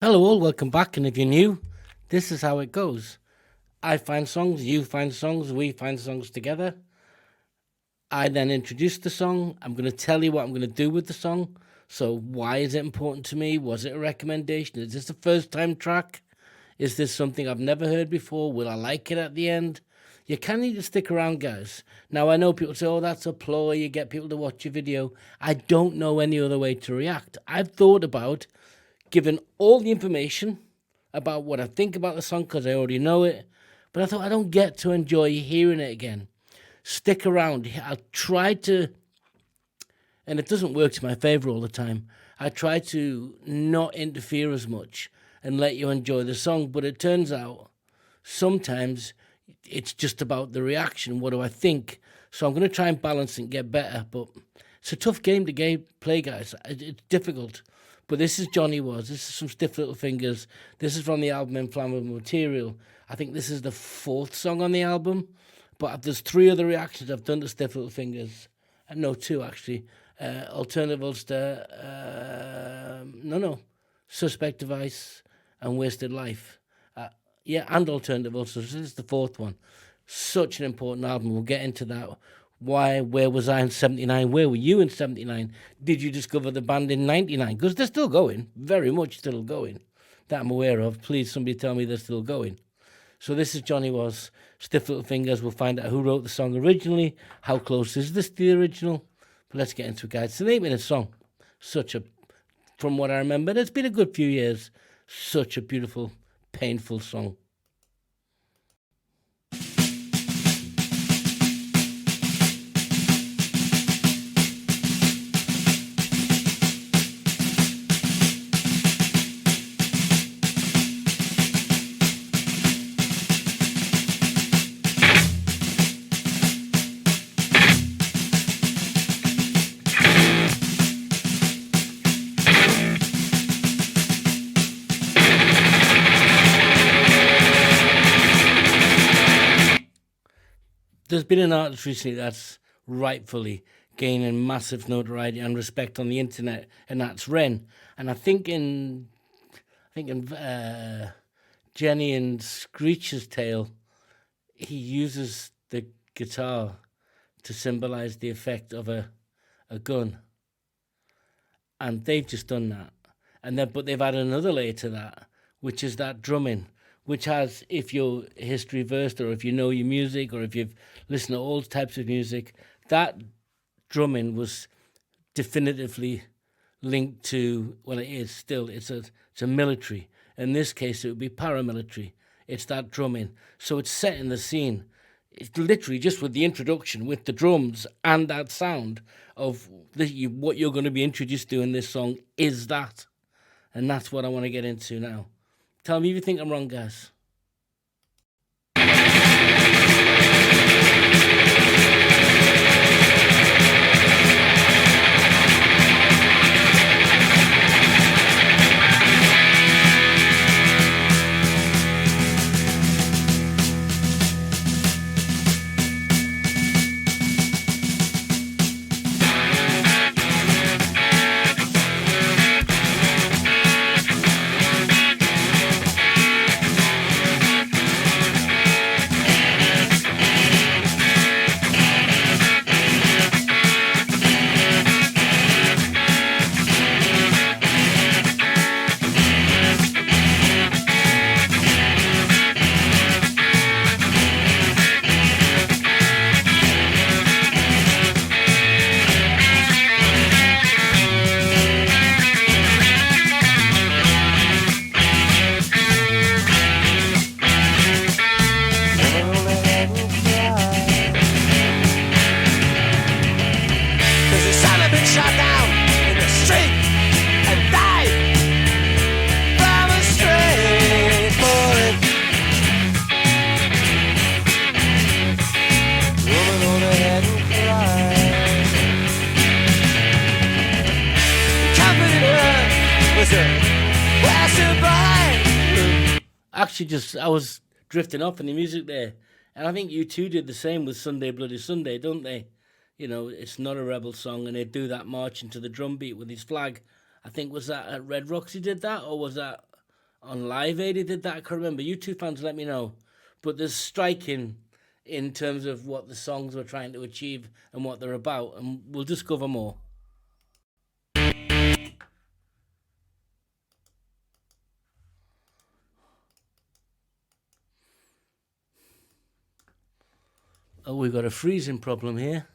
Hello, all, welcome back. And if you're new, this is how it goes. I find songs, you find songs, we find songs together. I then introduce the song. I'm going to tell you what I'm going to do with the song. So, why is it important to me? Was it a recommendation? Is this a first time track? Is this something I've never heard before? Will I like it at the end? You kind of need to stick around, guys. Now, I know people say, oh, that's a ploy. You get people to watch your video. I don't know any other way to react. I've thought about giving all the information about what I think about the song because I already know it. But I thought I don't get to enjoy hearing it again. Stick around. I'll try to, and it doesn't work to my favor all the time. I try to not interfere as much and let you enjoy the song. But it turns out sometimes it's just about the reaction. What do I think? So I'm going to try and balance and get better. But it's a tough game to play, guys. It's difficult. But this is Johnny Was. This is some Stiff Little Fingers. This is from the album Inflammable Material. I think this is the fourth song on the album. But there's three other reactions I've done to Stiff Little Fingers. No, two actually. Alternative Ulster. Suspect Device and Wasted Life. And Alternative Ulster. So this is the fourth one. Such an important album. We'll get into that. Why? Where was I in 79? Where were you in 79? Did you discover the band in 99? Because they're still going. Very much still going. That I'm aware of. Please, somebody tell me they're still going. So this is Johnny Was. Stiff Little Fingers. We'll find out who wrote the song originally. How close is this to the original? But let's get into it, guys. It's the name of the song. From what I remember, it's been a good few years. Such a beautiful, painful song. There's been an artist recently that's rightfully gaining massive notoriety and respect on the internet, and that's Ren. And I think in Jenny and Screech's Tale, he uses the guitar to symbolize the effect of a gun. And they've just done that. But they've added another layer to that, which is that drumming, which has, if you're history versed or if you know your music or if you've listened to all types of music, that drumming was definitively linked to, well, it is still, it's a military. In this case, it would be paramilitary. It's that drumming. So it's setting the scene. It's literally just with the introduction, with the drums and that sound of what you're going to be introduced to in this song is that. And that's what I want to get into now. Tell me if you think I'm wrong, guys. Actually, I was drifting off in the music there, and I think U2 did the same with Sunday Bloody Sunday, don't they? You know, it's not a rebel song, and they do that march into the drum beat with his flag. I think, was that at Red Rocks he did that, or was that on Live Aid he did that. I can't remember. You two fans let me know. But there's striking in terms of what the songs were trying to achieve and what they're about. And we'll discover more. Oh, we've got a freezing problem here.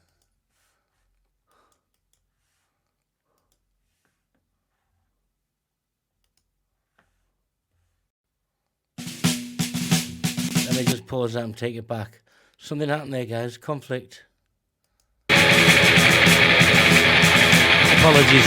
Let me just pause that and take it back. Something happened there, guys. Conflict. Apologies.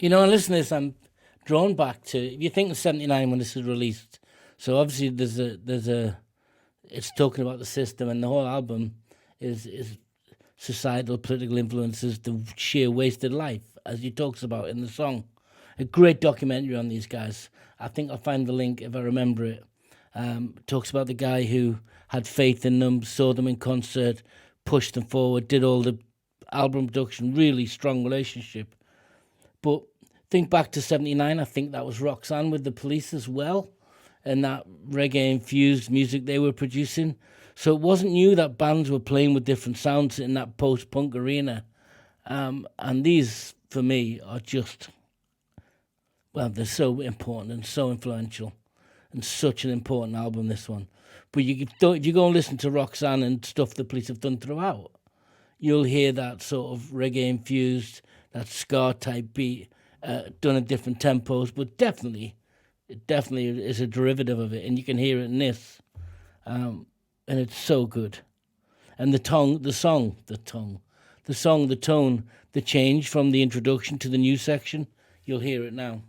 You know, and listen to this, I'm drawn back to, if you think of 79 when this was released, so obviously it's talking about the system, and the whole album is societal, political influences, the sheer wasted life, as he talks about in the song. A great documentary on these guys. I think I'll find the link if I remember it. Talks about the guy who had faith in them, saw them in concert, pushed them forward, did all the album production, really strong relationship. But think back to 79, I think that was Roxanne with the Police as well, and that reggae-infused music they were producing. So it wasn't new that bands were playing with different sounds in that post-punk arena. And these, for me, are just, well, they're so important and so influential, and such an important album, this one. But if you go and listen to Roxanne and stuff the Police have done throughout, you'll hear that sort of reggae-infused, that ska-type beat, done at different tempos, but it definitely is a derivative of it, and you can hear it in this. And it's so good. And the tone, the change from the introduction to the new section, you'll hear it now.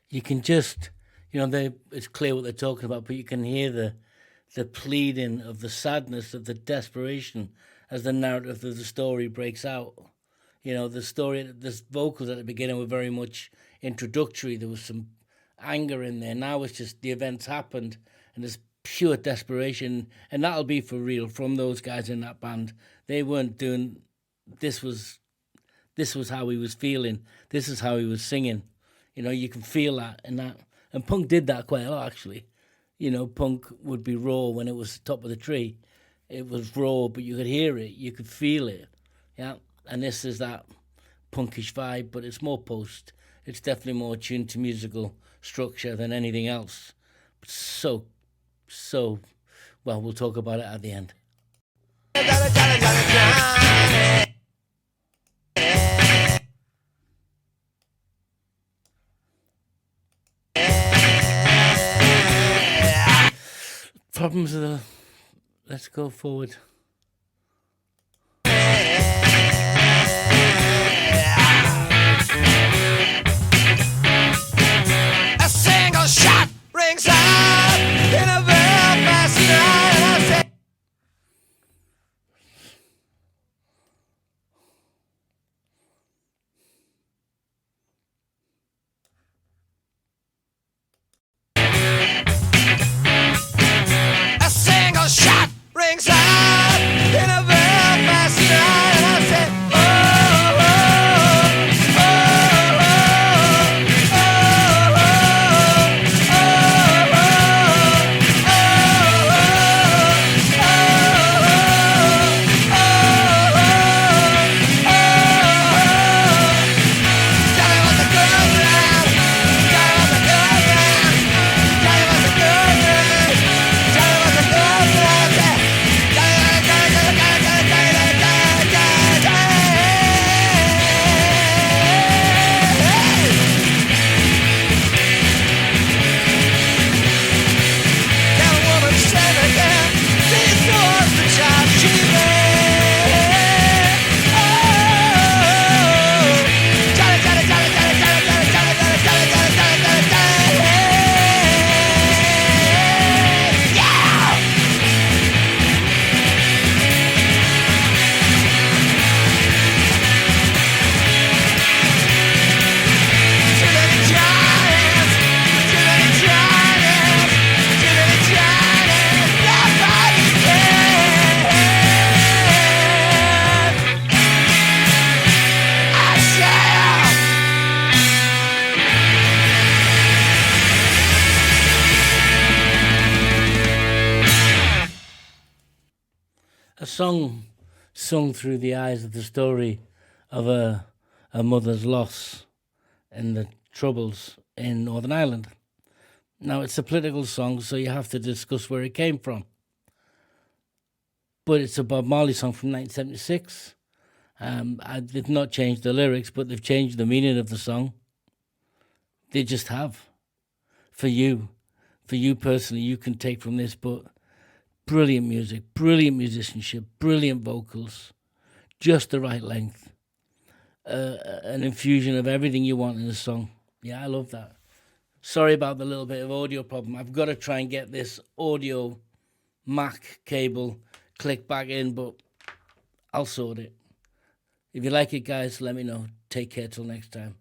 You can just, it's clear what they're talking about, but you can hear the pleading of the sadness, of the desperation as the narrative of the story breaks out. The story, the vocals at the beginning were very much introductory. There was some anger in there. Now it's just the events happened and there's pure desperation. And that'll be for real from those guys in that band. They weren't doing, this was how he was feeling. This is how he was singing. You can feel that in that. And punk did that quite a lot, actually. Punk would be raw when it was top of the tree. It was raw, but you could hear it. You could feel it. Yeah. And this is that punkish vibe, but it's more post. It's definitely more tuned to musical structure than anything else. But so, well, we'll talk about it at the end. Problems of the... Let's go forward. A single shot rings out in a Belfast night. A single shot rings out. song sung through the eyes of the story of a mother's loss and the troubles in Northern Ireland. Now, it's a political song, so you have to discuss where it came from. But it's a Bob Marley song from 1976. They've not changed the lyrics, but they've changed the meaning of the song. They just have. For you personally, you can take from this, but brilliant music, brilliant musicianship, brilliant vocals, just the right length, an infusion of everything you want in a song. Yeah, I love that. Sorry about the little bit of audio problem. I've got to try and get this audio Mac cable clicked back in, but I'll sort it. If you like it, guys, let me know. Take care till next time.